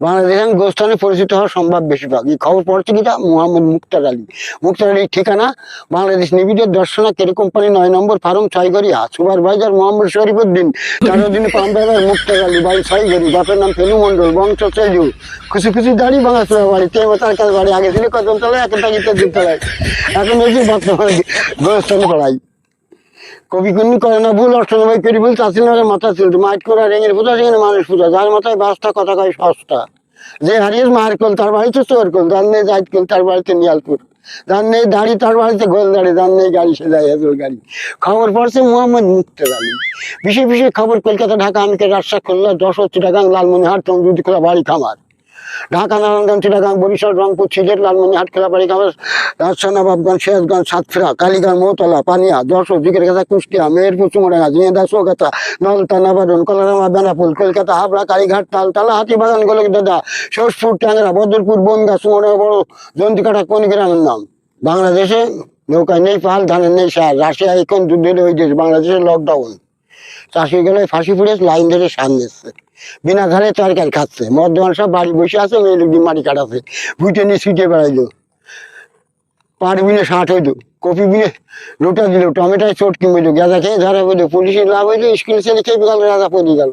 বাংলাদেশের গোস্থানে পরিচিত হওয়া সম্ভব বেশিরভাগ। এই খবর পড়ছে কিনা মোহাম্মদ মুক্তার আলী। মুক্তার আলীর ঠিকানা বাংলাদেশ নিবিড়ের দর্শনা কেরি কোম্পানি 9 নম্বর ফার্ম 6 গড়িয়া। সুপারভাইজার মোহাম্মদ শরীফুদ্দিন, 13 দিনে পাম্পার মুক্তার আলী, বাড়ি 6 গড়ি, বাপের নাম ফেলু মন্ডল, বংশ চেজু, খুশি খুশি দাড়ি, বাঙাচুরা বাড়ি, তার কাছে বাড়ি। আগে ছিল কদমতলায়, এখন থাকি তেজুতলায়, এখন হচ্ছে বর্তমানে গোস্থানে পড়াই। কবি কুন্নি করে না ভুল, অষ্টনবাই করি ভুল, চাষিনারে মাথা ছিল মাইট করা রেঙের পূজা, সেখানে মানুষ পূজা, যার মাথায় বাসটা কথা কয় সস্তা। যে হারিয়ে মার কল তার বাড়িতে চোর কল, যার নেই জাইট কল তার বাড়িতে নিয়ালপুর, যার নেই দাড়ি তার বাড়িতে গোল দাড়ি, যার নেই গাড়ি সে যায় হেজল গাড়ি। খবর পড়ছে মোহাম্মদ মুক্তার আলী। বিশেষ বিশেষ খবর কলকাতা, ঢাকা, আমিকে, রাজশাহী, খুলনা, যশোর, চিটাগাং, লালমনিরহাট, তমজুদিখোলা, বাড়ি খামার, ঢাকা, নারায়ণগঞ্জ, চিটাগাং, বরিশাল, রংপুর, সিলেট, লালমনিরহাট, খেলাবাড়ি, খামার, রাজশাহী, নবাবগঞ্জ, সিরাজগঞ্জ, সাতক্ষীরা, কালীগঞ্জ, মৌতলা, পানিয়া, যশোর, জিগেরগাছা, কুষ্টিয়া, মেহেরপুর, চুমুরাঙ্গা, ঝিনাইদহ, চৌগাছা, নলতা, নবাবগঞ্জ, কলারামা, বেনাপোল, কলকাতা, হাবড়া, কালীঘাট, তালতলা, হাতিবাগান, গোলকদাদা, সোজপুর, ট্যাংরা, বদরপুর, বনগাঁ, সুমনা, বড় জন্তিকাটা কোন গ্রামের নাম। বাংলাদেশে নৌকায় নেই পাল, ধানের নেই সার, রাশিয়া এখন যুদ্ধের ওই দেশ, বাংলাদেশে লকডাউন, চাষি গেলে ফাঁসি ফুড়ে লাইন ধরে সার নিচ্ছে, বিনা ধারে তরকারি খাচ্ছে, মর্দমান সব বাড়ি বসে আছে, মেয়ে লোক মাটি কাটাচ্ছে, ভুইটে নিয়ে ছিটে বেড়াইলো, পাট বিনে 60 হইলো, কপি বিনে লোটা দিল, টমেটোয় চটকি মইল, গাঁজা খেয়ে ধরা বইলো, পুলিশের লাভ হইলো, স্কুল ছেলে খেয়ে গেল, রাজা পড়ে গেল।